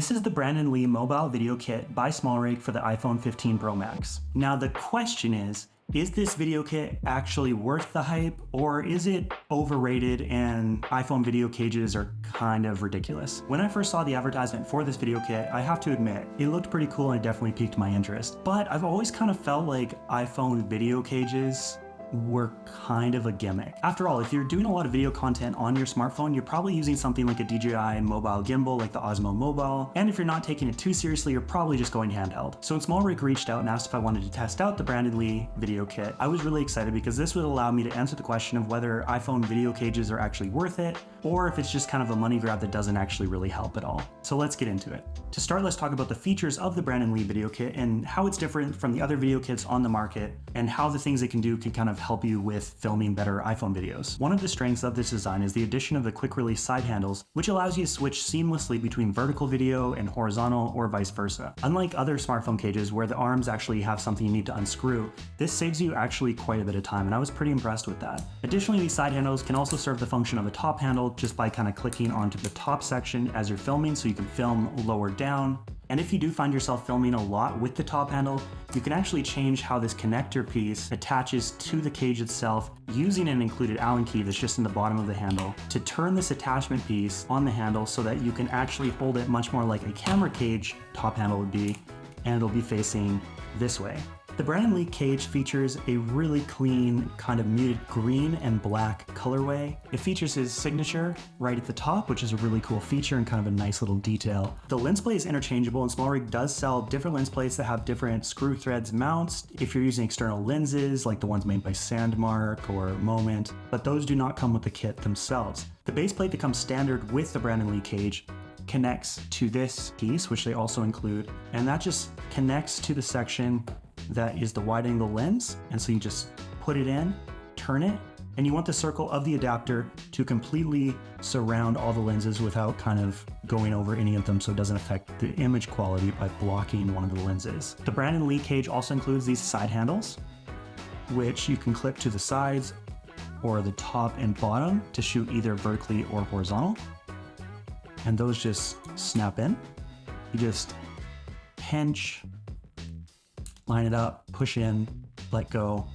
This is the Brandon Li Mobile Video Kit by SmallRig for the iPhone 15 Pro Max. Now the question is this video kit actually worth the hype, or is it overrated and iPhone video cages are kind of ridiculous? When I first saw the advertisement for this video kit, I have to admit, it looked pretty cool and it definitely piqued my interest. But I've always kind of felt like iPhone video cages were kind of a gimmick. After all, if you're doing a lot of video content on your smartphone, you're probably using something like a DJI mobile gimbal like the Osmo Mobile, and if you're not taking it too seriously, you're probably just going handheld. So when SmallRig reached out and asked if I wanted to test out the Brandon Li video kit, I was really excited because this would allow me to answer the question of whether iPhone video cages are actually worth it, or if it's just kind of a money grab that doesn't actually really help at all. So let's get into it. To start, let's talk about the features of the Brandon Li video kit and how it's different from the other video kits on the market, and how the things it can do can kind of help you with filming better iPhone videos. One of the strengths of this design is the addition of the quick release side handles, which allows you to switch seamlessly between vertical video and horizontal, or vice versa. Unlike other smartphone cages where the arms actually have something you need to unscrew, this saves you actually quite a bit of time, and I was pretty impressed with that. Additionally, these side handles can also serve the function of a top handle just by kind of clicking onto the top section as you're filming, so you can film lower down. And if you do find yourself filming a lot with the top handle, you can actually change how this connector piece attaches to the cage itself using an included Allen key that's just in the bottom of the handle to turn this attachment piece on the handle so that you can actually hold it much more like a camera cage top handle would be, and it'll be facing this way. The Brandon Li cage features a really clean, kind of muted green and black colorway. It features his signature right at the top, which is a really cool feature and kind of a nice little detail. The lens plate is interchangeable, and SmallRig does sell different lens plates that have different screw threads mounts if you're using external lenses like the ones made by Sandmark or Moment, but those do not come with the kit themselves. The base plate that comes standard with the Brandon Li cage connects to this piece, which they also include, and that just connects to the section that is the wide angle lens. And so you just put it in, turn it, and you want the circle of the adapter to completely surround all the lenses without kind of going over any of them, so it doesn't affect the image quality by blocking one of the lenses. The Brandon Li cage also includes these side handles, which you can clip to the sides or the top and bottom to shoot either vertically or horizontal. And those just snap in. You just pinch, line it up, push in, let go,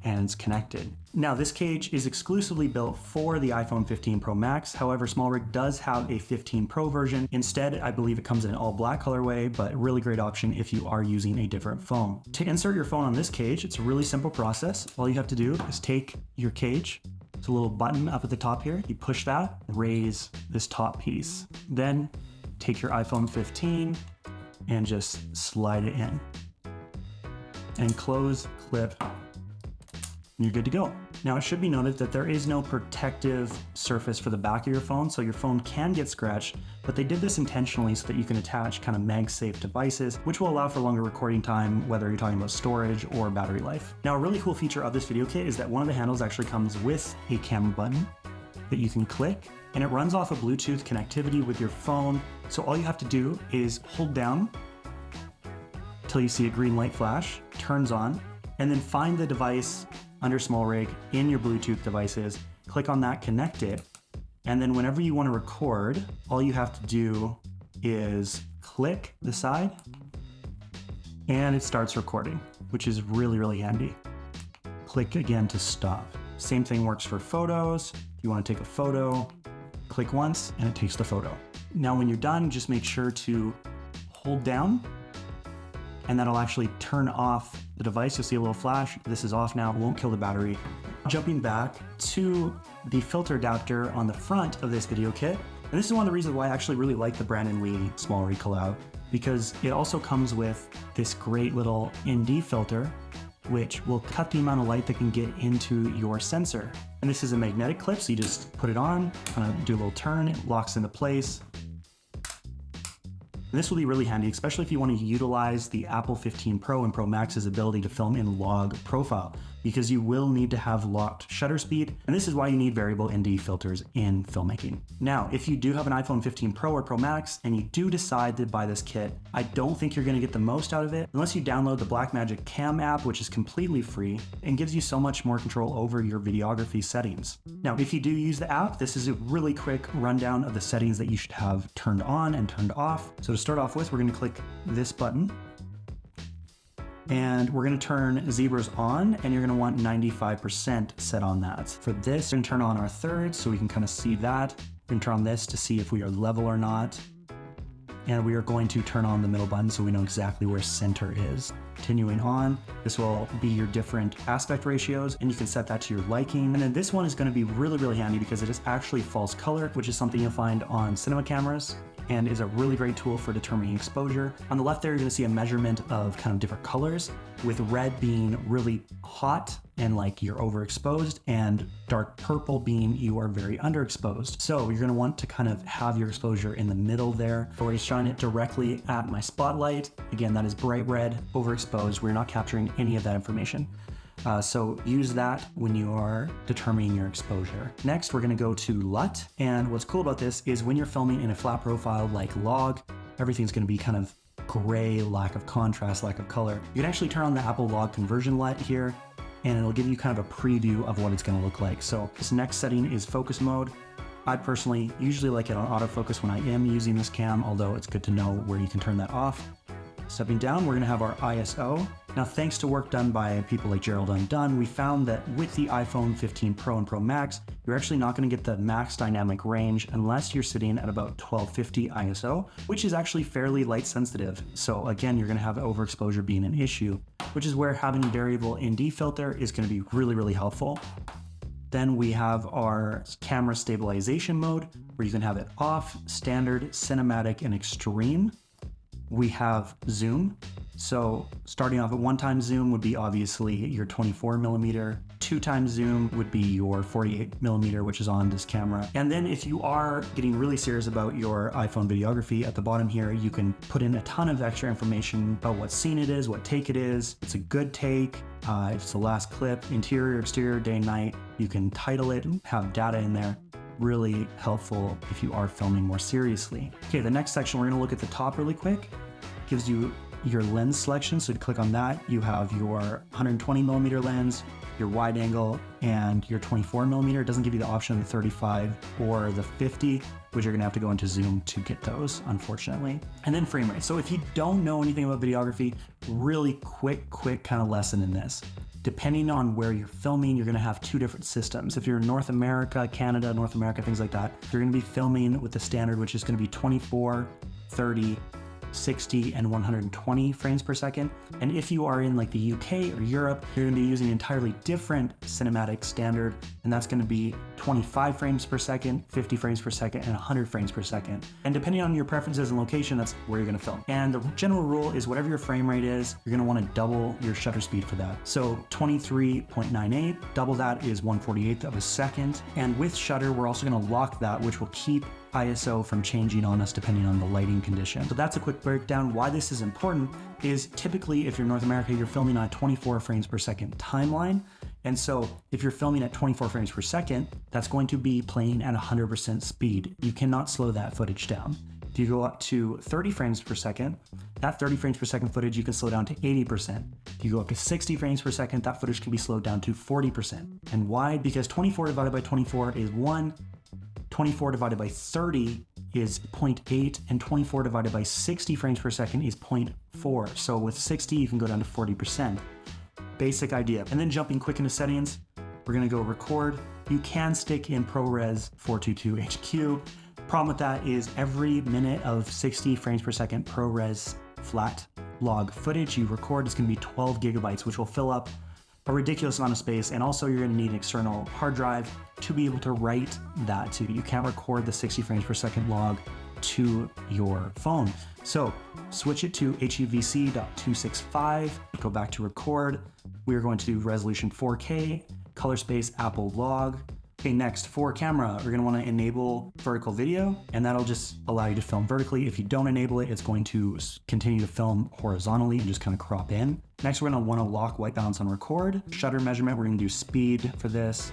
and it's connected. Now, this cage is exclusively built for the iPhone 15 Pro Max. However, SmallRig does have a 15 Pro version. Instead, I believe it comes in an all black colorway, but a really great option if you are using a different phone. To insert your phone on this cage, it's a really simple process. All you have to do is take your cage, it's a little button up at the top here. You push that, raise this top piece. Then take your iPhone 15 and just slide it in. And close, clip, and you're good to go. Now, it should be noted that there is no protective surface for the back of your phone, so your phone can get scratched, but they did this intentionally so that you can attach kind of mag-safe devices, which will allow for longer recording time, whether you're talking about storage or battery life. Now, a really cool feature of this video kit is that one of the handles actually comes with a camera button that you can click, and it runs off of Bluetooth connectivity with your phone. So all you have to do is hold down till you see a green light flash, turns on, and then find the device under SmallRig in your Bluetooth devices, click on that, connect it, and then whenever you want to record, all you have to do is click the side, and it starts recording, which is really, really handy. Click again to stop. Same thing works for photos. If you want to take a photo, click once, and it takes the photo. Now, when you're done, just make sure to hold down, and that'll actually turn off the device. You'll see a little flash. This is off now, it won't kill the battery. Jumping back to the filter adapter on the front of this video kit, and this is one of the reasons why I actually really like the Brandon Li SmallRig collab, because it also comes with this great little ND filter, which will cut the amount of light that can get into your sensor. And this is a magnetic clip, so you just put it on, kind of do a little turn, it locks into place. And this will be really handy, especially if you want to utilize the Apple 15 Pro and Pro Max's ability to film in log profile. because you will need to have locked shutter speed, and this is why you need variable ND filters in filmmaking. Now, if you do have an iPhone 15 Pro or Pro Max and you do decide to buy this kit, I don't think you're gonna get the most out of it unless you download the Blackmagic Cam app, which is completely free and gives you so much more control over your videography settings. Now, if you do use the app, this is a really quick rundown of the settings that you should have turned on and turned off. So to start off with, we're gonna click this button, and we're gonna turn zebras on, and you're gonna want 95% set on that. For this, we're gonna turn on our thirds so we can kind of see that. We're gonna turn on this to see if we are level or not. And we are going to turn on the middle button so we know exactly where center is. Continuing on, this will be your different aspect ratios, and you can set that to your liking. And then this one is gonna be really, really handy because it is actually false color, which is something you'll find on cinema cameras and is a really great tool for determining exposure. On the left there, you're gonna see a measurement of kind of different colors, with red being really hot and like you're overexposed, and dark purple being you are very underexposed. So you're gonna want to kind of have your exposure in the middle there. I've already shine it directly at my spotlight. Again, that is bright red, overexposed. We're not capturing any of that information. So use that when you are determining your exposure. Next, we're gonna go to LUT. And what's cool about this is when you're filming in a flat profile like log, everything's gonna be kind of gray, lack of contrast, lack of color. You can actually turn on the Apple log conversion LUT here, and it'll give you kind of a preview of what it's gonna look like. So this next setting is focus mode. I personally usually like it on autofocus when I am using this cam, although it's good to know where you can turn that off. Stepping down, we're gonna have our ISO. Now, thanks to work done by people like Gerald Undone, we found that with the iPhone 15 Pro and Pro Max, you're actually not gonna get the max dynamic range unless you're sitting at about 1250 ISO, which is actually fairly light sensitive. So again, you're gonna have overexposure being an issue, which is where having a variable ND filter is gonna be really, really helpful. Then we have our camera stabilization mode, where you can have it off, standard, cinematic, and extreme. We have zoom. So starting off at 1x zoom would be obviously your 24mm, 2x zoom would be your 48mm, which is on this camera. And then if you are getting really serious about your iPhone videography, at the bottom here, you can put in a ton of extra information about what scene it is, what take it is. It's a good take, it's the last clip, interior, exterior, day, night. You can title it, have data in there. Really helpful if you are filming more seriously. Okay, the next section, we're gonna look at the top really quick. Gives you your lens selection, so to click on that, you have your 120mm lens, your wide angle, and your 24mm. It doesn't give you the option of the 35 or the 50, which you're gonna have to go into zoom to get those, unfortunately. And then frame rate. So if you don't know anything about videography, really quick kind of lesson in this. Depending on where you're filming, you're gonna have two different systems. If you're in North America, Canada, North America, things like that, you're gonna be filming with the standard, which is gonna be 24, 30, 60, and 120 frames per second. And if you are in like the UK or Europe, you're gonna be using an entirely different cinematic standard, and that's gonna be 25 frames per second, 50 frames per second, and 100 frames per second. And depending on your preferences and location, that's where you're gonna film. And the general rule is whatever your frame rate is, you're gonna wanna double your shutter speed for that. So 23.98, double that is 1/48 of a second. And with shutter, we're also gonna lock that, which will keep ISO from changing on us depending on the lighting condition. So that's a quick breakdown. Why this is important is typically if you're North America, you're filming on a 24 frames per second timeline. And so if you're filming at 24 frames per second, that's going to be playing at 100% speed. You cannot slow that footage down. If you go up to 30 frames per second, that 30 frames per second footage you can slow down to 80%. If you go up to 60 frames per second, that footage can be slowed down to 40%. And why? Because 24 divided by 24 is 1, 24 divided by 30 is 0.8, and 24 divided by 60 frames per second is 0.4. So with 60, you can go down to 40%. Basic idea. And then jumping quick into settings, we're gonna go record. You can stick in ProRes 422 HQ. Problem with that is every minute of 60 frames per second ProRes flat log footage you record is gonna be 12 gigabytes, which will fill up a ridiculous amount of space. And also you're gonna need an external hard drive to be able to write that to. You can't record the 60 frames per second log to your phone. So switch it to HEVC.265, go back to record. We are going to do resolution 4K, color space Apple log. Okay, next for camera, we're gonna wanna enable vertical video, and that'll just allow you to film vertically. If you don't enable it, it's going to continue to film horizontally and just kind of crop in. Next, we're gonna wanna lock white balance on record. Shutter measurement, we're gonna do speed for this.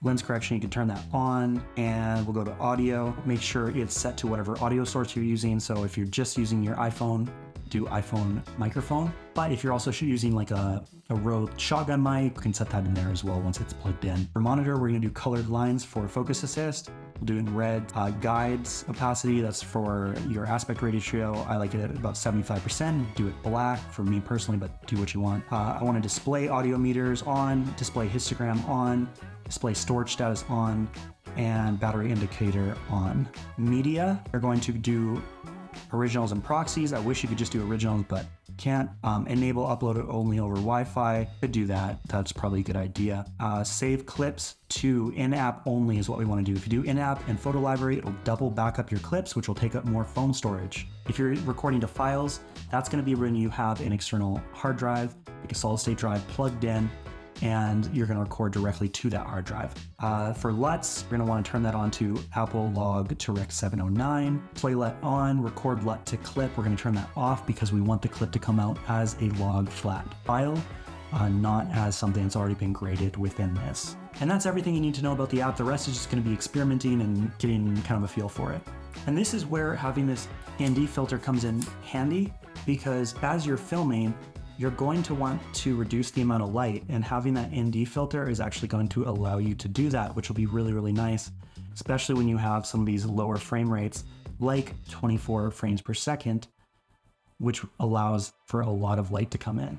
Lens correction, you can turn that on, and we'll go to audio. Make sure it's set to whatever audio source you're using. So if you're just using your iPhone, do iPhone microphone. But if you're also using like a Rode shotgun mic, you can set that in there as well once it's plugged in. For monitor, we're gonna do colored lines for focus assist. We'll do it in red. Guides opacity, that's for your aspect ratio. I like it at about 75%. Do it black for me personally, but do what you want. I wanna display audio meters on, display histogram on, display storage status on, and battery indicator on. Media, we're going to do originals and proxies. I wish you could just do originals, but can't. Enable upload it only over Wi-Fi. Could do that. That's probably a good idea. Save clips to in-app only is what we want to do. If you do in-app and photo library, it'll double back up your clips, which will take up more phone storage. If you're recording to files, that's going to be when you have an external hard drive, like a solid state drive plugged in, and you're going to record directly to that hard drive. For LUTs, we're going to want to turn that on to Apple Log to Rec 709. Play LUT on, record LUT to clip. We're going to turn that off because we want the clip to come out as a log flat file, not as something that's already been graded within this. And that's everything you need to know about the app. The rest is just going to be experimenting and getting kind of a feel for it. And this is where having this ND filter comes in handy, because as you're filming, you're going to want to reduce the amount of light, and having that ND filter is actually going to allow you to do that, which will be really, really nice, especially when you have some of these lower frame rates, like 24 frames per second, which allows for a lot of light to come in.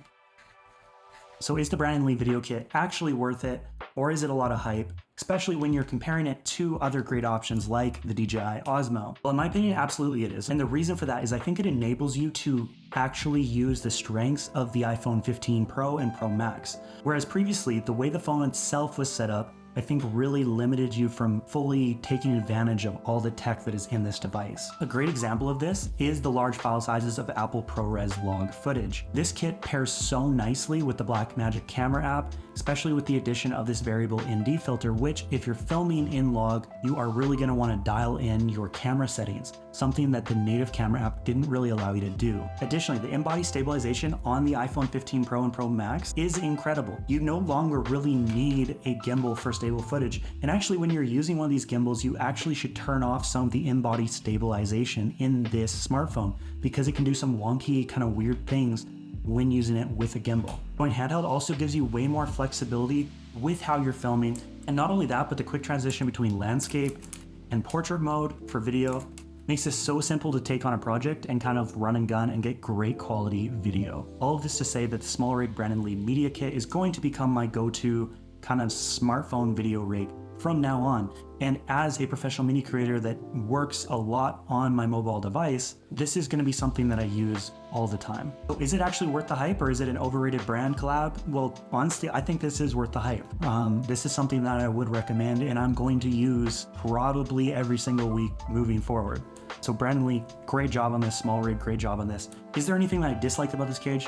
So is the Brandon Li Video Kit actually worth it, or is it a lot of hype, especially when you're comparing it to other great options like the DJI Osmo? Well, in my opinion, absolutely it is. And the reason for that is I think it enables you to actually use the strengths of the iPhone 15 Pro and Pro Max. Whereas previously, the way the phone itself was set up, I think really limited you from fully taking advantage of all the tech that is in this device. A great example of this is the large file sizes of Apple ProRes log footage. This kit pairs so nicely with the Blackmagic camera app, especially with the addition of this variable ND filter, which if you're filming in log, you are really gonna wanna dial in your camera settings, something that the native camera app didn't really allow you to do. Additionally, the in-body stabilization on the iPhone 15 Pro and Pro Max is incredible. You no longer really need a gimbal for stable footage. And actually, when you're using one of these gimbals, you actually should turn off some of the in-body stabilization in this smartphone, because it can do some wonky, kind of weird things when using it with a gimbal. Going handheld also gives you way more flexibility with how you're filming. And not only that, but the quick transition between landscape and portrait mode for video makes this so simple to take on a project and kind of run and gun and get great quality video. All of this to say that the SmallRig Brandon Li Media Kit is going to become my go-to kind of smartphone video rig from now on. And as a professional media creator that works a lot on my mobile device, this is going to be something that I use all the time. So is it actually worth the hype, or is it an overrated brand collab? Well, honestly, I think this is worth the hype. This is something that I would recommend, and I'm going to use probably every single week moving forward. So Brandon Li, great job on this. SmallRig, great job on this. Is there anything that I disliked about this cage?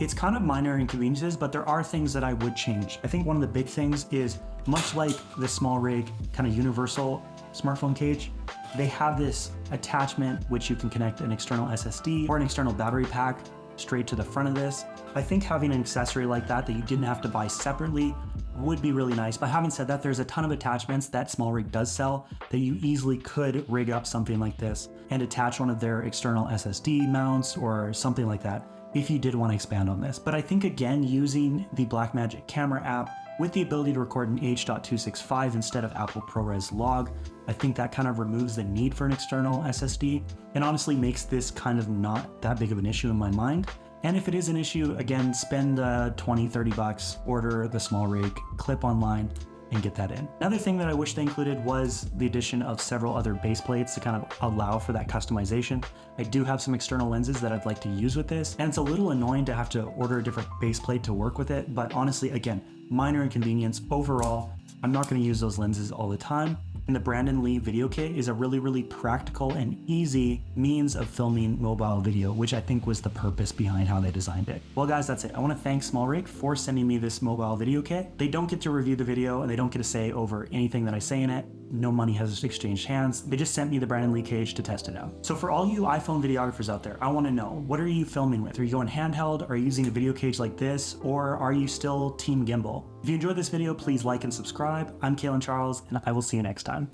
It's kind of minor inconveniences, but there are things that I would change. I think one of the big things is, much like the SmallRig kind of universal smartphone cage, they have this attachment which you can connect an external SSD or an external battery pack straight to the front of this. I think having an accessory like that you didn't have to buy separately would be really nice. But having said that, there's a ton of attachments that SmallRig does sell that you easily could rig up something like this and attach one of their external SSD mounts or something like that if you did want to expand on this. But I think, again, using the Blackmagic camera app with the ability to record in H.265 instead of Apple ProRes log, I think that kind of removes the need for an external SSD and honestly makes this kind of not that big of an issue in my mind. And if it is an issue, again, spend 20, 30 bucks, order the SmallRig, clip online, and get that in. Another thing that I wish they included was the addition of several other base plates to kind of allow for that customization. I do have some external lenses that I'd like to use with this, and it's a little annoying to have to order a different base plate to work with it, but honestly, again, minor inconvenience. Overall, I'm not going to use those lenses all the time, And the Brandon Li Video Kit is a really practical and easy means of filming mobile video, which I think was the purpose behind how they designed it. Well guys, that's it. I want to thank SmallRig for sending me this mobile video kit. They don't get to review the video and they don't get to say over anything that I say in it. No money has exchanged hands. They just sent me the Brandon Li cage to test it out. So for all you iPhone videographers out there, I want to know, what are you filming with? Are you going handheld? Are you using a video cage like this? Or are you still team gimbal? If you enjoyed this video, please like and subscribe. I'm Kalen Charles, and I will see you next time.